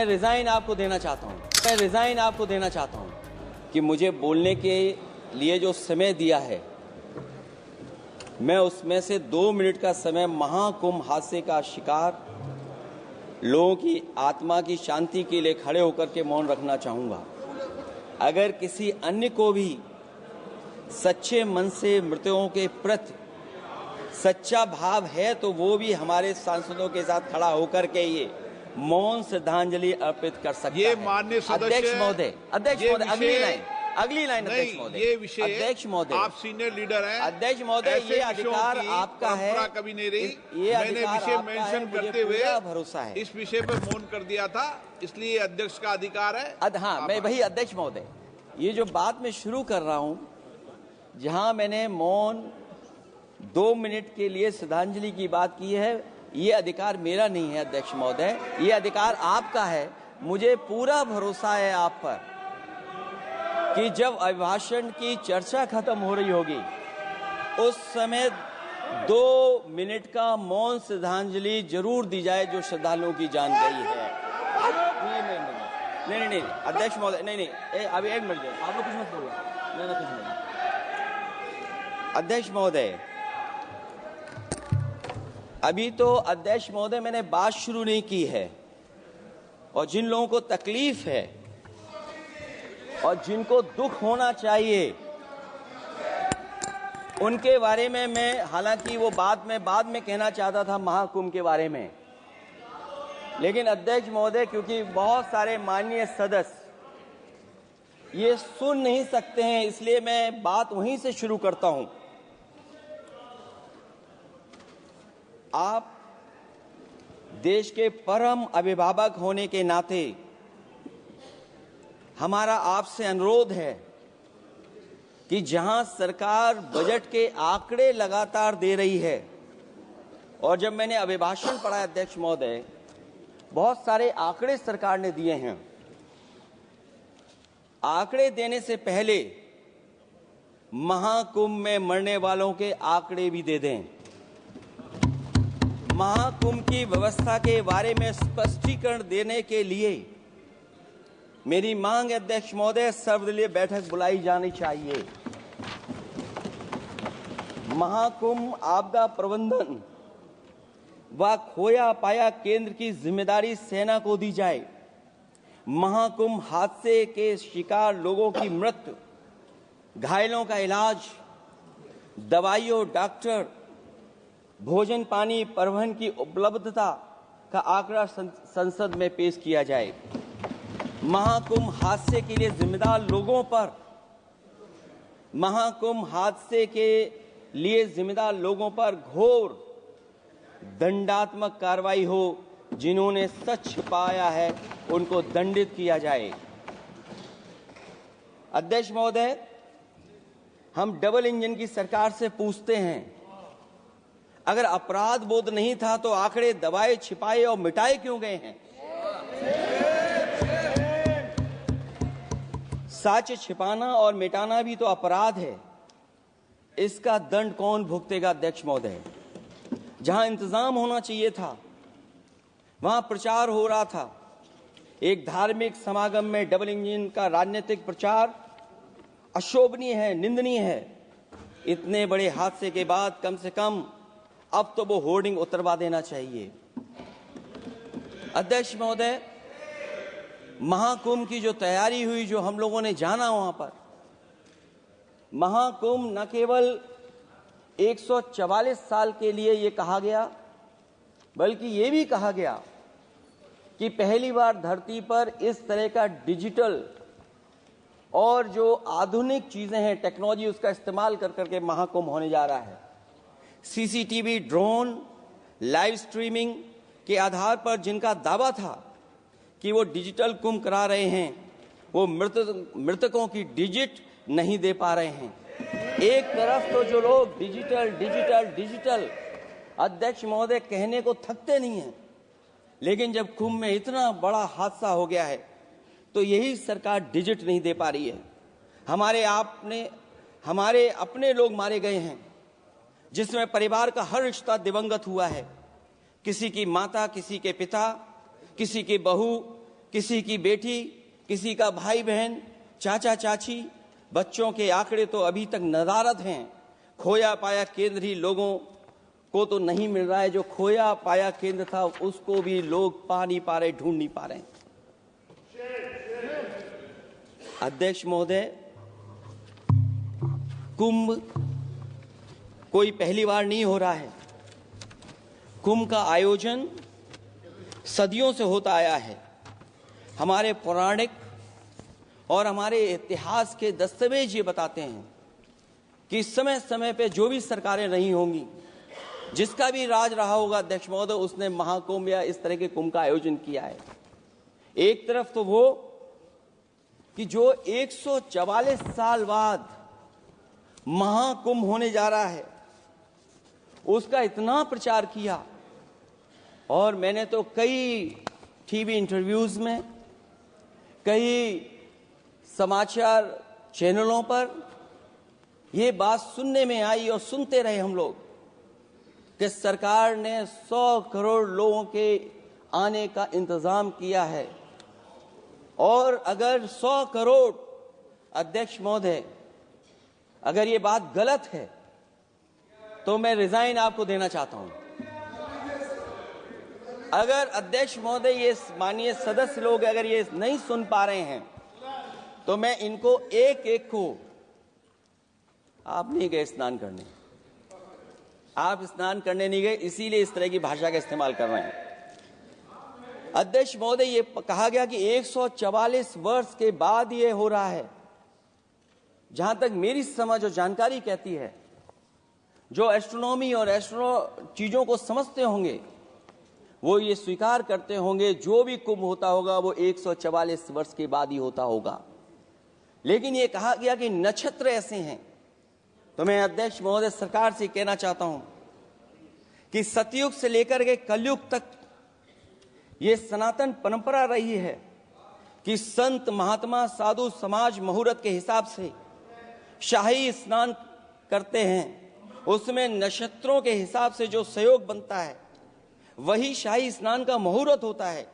मैं रिजाइन आपको देना चाहता हूं कि मुझे बोलने के लिए जो समय दिया है, मैं उसमें से 2 मिनट का समय महाकुंभ हादसे का शिकार लोगों की आत्मा की शांति के लिए खड़े होकर के मौन रखना चाहूंगा। अगर किसी अन्य को भी सच्चे मन से मृतकों के प्रति सच्चा भाव है तो वो भी हमारे सांसदों के साथ खड़ा होकर के ये मौन श्रद्धांजलि अर्पित कर सकता है। ये माननीय सदस्य अध्यक्ष महोदय अगली लाइन अध्यक्ष महोदय, ये विषय अध्यक्ष महोदय, आप सीनियर लीडर हैं। अध्यक्ष महोदय, ये अधिकार आपका है। कभी नहीं रही। ये मैंने विषय मेंशन करते हुए भरोसा है इस विषय पर मौन कर दिया था, इसलिए अध्यक्ष का अधिकार है। हाँ, मैं वही अध्यक्ष महोदय, ये जो बात मैं शुरू कर रहा हूं, जहां मैंने मौन 2 मिनट के लिए श्रद्धांजलि की बात की है, ये अधिकार मेरा नहीं है अध्यक्ष महोदय, ये अधिकार आपका है। मुझे पूरा भरोसा है आप पर कि जब अभिभाषण की चर्चा खत्म हो रही होगी उस समय 2 मिनट का मौन श्रद्धांजलि जरूर दी जाए जो श्रद्धालुओं की जान गई है। नहीं अध्यक्ष महोदय, नहीं अभी 1 मिनट आप लोग कुछ मत बोलो। नहीं कुछ नहीं। अध्यक्ष महोदय, अभी तो अध्यक्ष महोदय मैंने बात शुरू नहीं की है, और जिन लोगों को तकलीफ है और जिनको दुख होना चाहिए उनके बारे में मैं, हालांकि वो बात मैं बाद में कहना चाहता था महाकुंभ के बारे में, लेकिन अध्यक्ष महोदय क्योंकि बहुत सारे माननीय सदस्य ये सुन नहीं सकते हैं, इसलिए मैं बात वहीं से शुरू करता हूं। आप देश के परम अभिभावक होने के नाते हमारा आपसे अनुरोध है कि जहां सरकार बजट के आंकड़े लगातार दे रही है, और जब मैंने अभिभाषण पढ़ा अध्यक्ष महोदय, बहुत सारे आंकड़े सरकार ने दिए हैं। आंकड़े देने से पहले महाकुंभ में मरने वालों के आंकड़े भी दे दें। महाकुंभ की व्यवस्था के बारे में स्पष्टीकरण देने के लिए मेरी मांग है अध्यक्ष महोदय, सर्वदलीय बैठक बुलाई जानी चाहिए। महाकुंभ आपदा प्रबंधन व खोया पाया केंद्र की जिम्मेदारी सेना को दी जाए। महाकुंभ हादसे के शिकार लोगों की मृत्यु, घायलों का इलाज, दवाइयों, डॉक्टर, भोजन पानी, परिवहन की उपलब्धता का आंकड़ा संसद में पेश किया जाए। महाकुंभ हादसे के लिए जिम्मेदार लोगों पर, महाकुंभ हादसे के लिए जिम्मेदार लोगों पर घोर दंडात्मक कार्रवाई हो। जिन्होंने सच छिपाया है उनको दंडित किया जाए। अध्यक्ष महोदय, हम डबल इंजन की सरकार से पूछते हैं, अगर अपराध बोध नहीं था तो आंकड़े दबाए, छिपाए और मिटाए क्यों गए हैं? सच छिपाना और मिटाना भी तो अपराध है। इसका दंड कौन भुगतेगा अध्यक्ष महोदय? जहां इंतजाम होना चाहिए था वहां प्रचार हो रहा था। एक धार्मिक समागम में डबल इंजन का राजनीतिक प्रचार अशोभनीय है, निंदनीय है। इतने बड़े हादसे के बाद कम से कम अब तो वो होर्डिंग उतरवा देना चाहिए। अध्यक्ष महोदय, महाकुंभ की जो तैयारी हुई, जो हम लोगों ने जाना वहां पर, महाकुंभ न केवल 144 साल के लिए ये कहा गया, बल्कि ये भी कहा गया कि पहली बार धरती पर इस तरह का डिजिटल और जो आधुनिक चीजें हैं, टेक्नोलॉजी, उसका इस्तेमाल कर करके महाकुंभ होने जा रहा है। सीसीटीवी, ड्रोन, लाइव स्ट्रीमिंग के आधार पर जिनका दावा था कि वो डिजिटल कुंभ करा रहे हैं, वो मृतकों की डिजिट नहीं दे पा रहे हैं। एक तरफ तो जो लोग डिजिटल डिजिटल डिजिटल अध्यक्ष महोदय कहने को थकते नहीं हैं, लेकिन जब कुंभ में इतना बड़ा हादसा हो गया है तो यही सरकार डिजिट नहीं दे पा रही है। हमारे अपने लोग मारे गए हैं, जिसमें परिवार का हर रिश्ता दिवंगत हुआ है। किसी की माता, किसी के पिता, किसी की बहू, किसी की बेटी, किसी का भाई बहन, चाचा चाची, बच्चों के आंकड़े तो अभी तक नदारद हैं। खोया पाया केंद्र ही लोगों को तो नहीं मिल रहा है। जो खोया पाया केंद्र था उसको भी लोग पा नहीं पा रहे, ढूंढ नहीं पा रहे। अध्यक्ष महोदय, कुंभ कोई पहली बार नहीं हो रहा है। कुंभ का आयोजन सदियों से होता आया है। हमारे पौराणिक और हमारे इतिहास के दस्तावेज ये बताते हैं कि समय समय पे जो भी सरकारें रही होंगी, जिसका भी राज रहा होगा अध्यक्ष महोदय, उसने महाकुंभ या इस तरह के कुंभ का आयोजन किया है। एक तरफ तो वो कि जो 144 साल बाद महाकुंभ होने जा रहा है, उसका इतना प्रचार किया। और मैंने तो कई टीवी इंटरव्यूज में, कई समाचार चैनलों पर ये बात सुनने में आई और सुनते रहे हम लोग कि सरकार ने 100 करोड़ लोगों के आने का इंतजाम किया है। और अगर 100 करोड़, अध्यक्ष महोदय, अगर ये बात गलत है तो मैं रिजाइन आपको देना चाहता हूं। अगर अध्यक्ष महोदय, ये माननीय सदस्य लोग अगर ये नहीं सुन पा रहे हैं तो मैं इनको एक एक को, आप नहीं गए स्नान करने, आप स्नान करने नहीं गए, इसीलिए इस तरह की भाषा का इस्तेमाल कर रहे हैं। अध्यक्ष महोदय, ये कहा गया कि 144 वर्ष के बाद ये हो रहा है। जहां तक मेरी समझ और जानकारी कहती है, जो एस्ट्रोनॉमी और एस्ट्रो चीजों को समझते होंगे वो ये स्वीकार करते होंगे जो भी कुंभ होता होगा वो 144 वर्ष के बाद ही होता होगा। लेकिन ये कहा गया कि नक्षत्र ऐसे हैं। तो मैं अध्यक्ष महोदय सरकार से कहना चाहता हूं कि सतयुग से लेकर के कलयुग तक ये सनातन परंपरा रही है कि संत महात्मा साधु समाज मुहूर्त के हिसाब से शाही स्नान करते हैं। उसमें नक्षत्रों के हिसाब से जो सहयोग बनता है वही शाही स्नान का मुहूर्त होता है।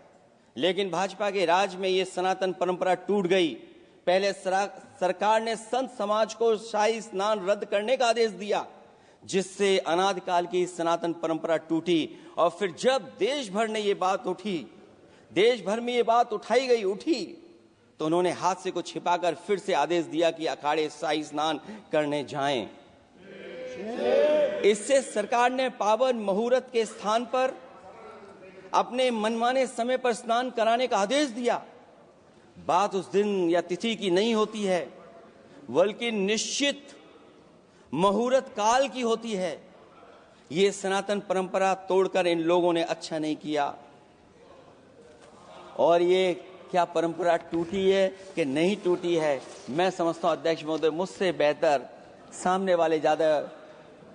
लेकिन भाजपा के राज में ये सनातन परंपरा टूट गई। पहले सरकार ने संत समाज को शाही स्नान रद्द करने का आदेश दिया, जिससे अनादिकाल की सनातन परंपरा टूटी। और फिर जब देश भर ने ये बात उठी, देश भर में ये बात उठी, तो उन्होंने हाथ से को छिपाकर फिर से आदेश दिया कि अखाड़े शाही स्नान करने जाएं। इससे सरकार ने पावन मुहूर्त के स्थान पर अपने मनमाने समय पर स्नान कराने का आदेश दिया। बात उस दिन या तिथि की नहीं होती है, बल्कि निश्चित मुहूर्त काल की होती है। ये सनातन परंपरा तोड़कर इन लोगों ने अच्छा नहीं किया। और ये क्या परंपरा टूटी है कि नहीं टूटी है, मैं समझता हूं अध्यक्ष महोदय मुझसे बेहतर सामने वाले ज्यादा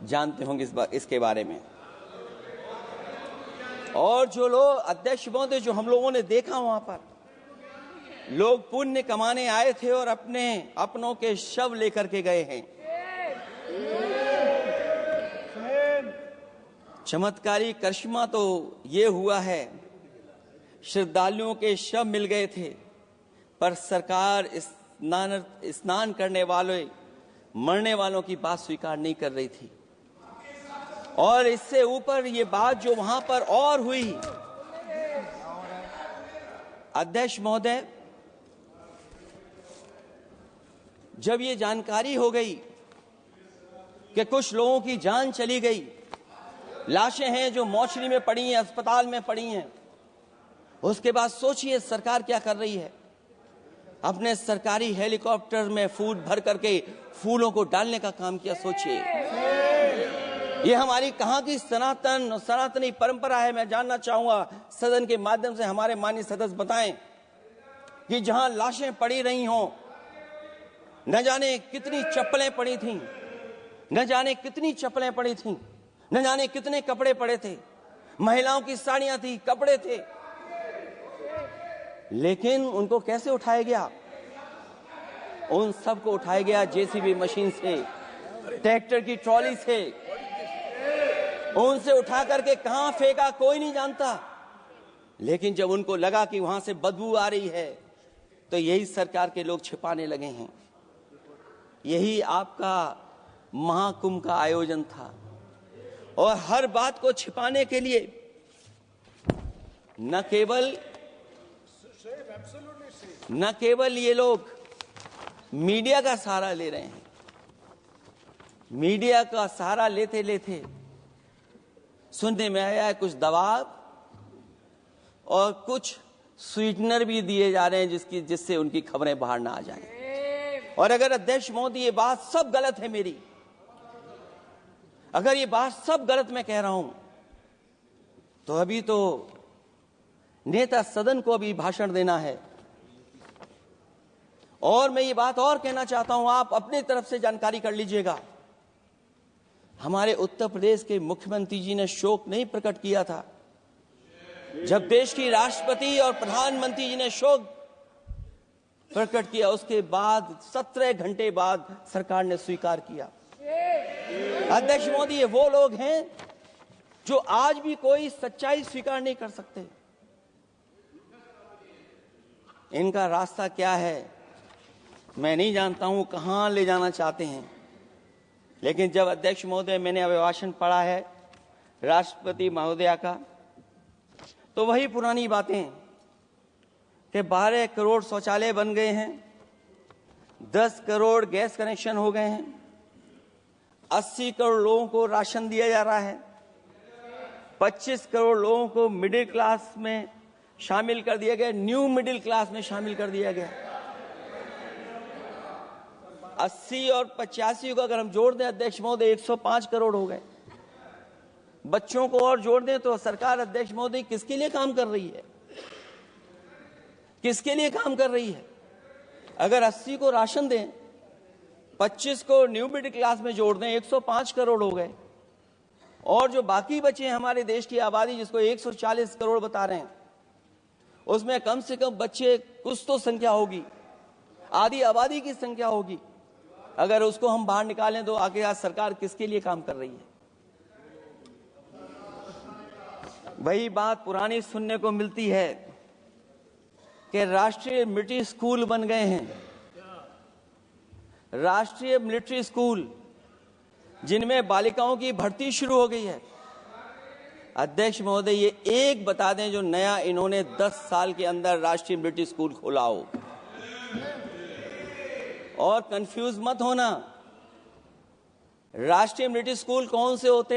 जानते होंगे इसके बारे में। और जो लोग अध्यक्ष महोदय, जो हम लोगों ने देखा वहां पर लोग पुण्य कमाने आए थे और अपनों के शव लेकर के गए हैं। चमत्कारी करिश्मा तो ये हुआ है, श्रद्धालुओं के शव मिल गए थे, पर सरकार स्नान करने वाले मरने वालों की बात स्वीकार नहीं कर रही थी। और इससे ऊपर ये बात जो वहां पर और हुई, अध्यक्ष महोदय, जब ये जानकारी हो गई कि कुछ लोगों की जान चली गई, लाशें हैं जो मोर्चरी में पड़ी हैं, अस्पताल में पड़ी हैं, उसके बाद सोचिए सरकार क्या कर रही है। अपने सरकारी हेलीकॉप्टर में फूल भर करके फूलों को डालने का काम किया। सोचिए ये हमारी कहां की सनातनी परंपरा है। मैं जानना चाहूंगा सदन के माध्यम से हमारे माननीय सदस्य बताएं कि जहां लाशें पड़ी रही हों, न जाने कितनी चप्पलें पड़ी थीं, न जाने कितनी चप्पलें पड़ी थीं, न जाने कितने कपड़े पड़े थे, महिलाओं की साड़ियां थी, कपड़े थे, लेकिन उनको कैसे उठाया गया? उन सबको उठाया गया जेसीबी मशीन से, ट्रैक्टर की ट्रॉली से। उनसे उठा करके कहां फेंका कोई नहीं जानता। लेकिन जब उनको लगा कि वहां से बदबू आ रही है तो यही सरकार के लोग छिपाने लगे हैं। यही आपका महाकुंभ का आयोजन था और हर बात को छिपाने के लिए न केवल ये लोग मीडिया का सहारा ले रहे हैं, मीडिया का सहारा लेते लेते सुनने में आया है कुछ दबाव और कुछ स्वीटनर भी दिए जा रहे हैं जिससे उनकी खबरें बाहर ना आ जाएं। और अगर अध्यक्ष महोदय ये बात सब गलत है मेरी, अगर ये बात सब गलत मैं कह रहा हूं तो अभी तो नेता सदन को अभी भाषण देना है। और मैं ये बात और कहना चाहता हूं, आप अपने तरफ से जानकारी कर लीजिएगा। हमारे उत्तर प्रदेश के मुख्यमंत्री जी ने शोक नहीं प्रकट किया था। जब देश की राष्ट्रपति और प्रधानमंत्री जी ने शोक प्रकट किया, उसके बाद 17 घंटे बाद सरकार ने स्वीकार किया। अध्यक्ष मोदी, ये वो लोग हैं जो आज भी कोई सच्चाई स्वीकार नहीं कर सकते। इनका रास्ता क्या है मैं नहीं जानता हूं, कहां ले जाना चाहते हैं। लेकिन जब अध्यक्ष महोदय मैंने अभिभाषण पढ़ा है राष्ट्रपति महोदया का, तो वही पुरानी बातें कि 12 करोड़ शौचालय बन गए हैं, 10 करोड़ गैस कनेक्शन हो गए हैं, 80 करोड़ लोगों को राशन दिया जा रहा है, 25 करोड़ लोगों को मिडिल क्लास में शामिल कर दिया गया, न्यू मिडिल क्लास में शामिल कर दिया गया। 80 और 85 को अगर हम जोड़ दें अध्यक्ष महोदय 105 करोड़ हो गए। बच्चों को और जोड़ दें तो सरकार अध्यक्ष महोदय किसके लिए काम कर रही है, किसके लिए काम कर रही है? अगर 80 को राशन दें, 25 को न्यू मिडिल क्लास में जोड़ दें, 105 करोड़ हो गए। और जो बाकी बचे हैं हमारे देश की आबादी जिसको 140 करोड़ बता रहे हैं, उसमें कम से कम बच्चे कुछ तो संख्या होगी, आधी आबादी की संख्या होगी। अगर उसको हम बाहर निकालें तो आगे आज सरकार किसके लिए काम कर रही है? वही बात पुरानी सुनने को मिलती है कि राष्ट्रीय मिलिट्री स्कूल बन गए हैं, राष्ट्रीय मिलिट्री स्कूल जिनमें बालिकाओं की भर्ती शुरू हो गई है। अध्यक्ष महोदय, ये एक बता दें जो नया इन्होंने 10 साल के अंदर राष्ट्रीय मिलिट्री स्कूल खोला हो। और कंफ्यूज मत होना, राष्ट्रीय मिलिट्री स्कूल कौन से होते हैं?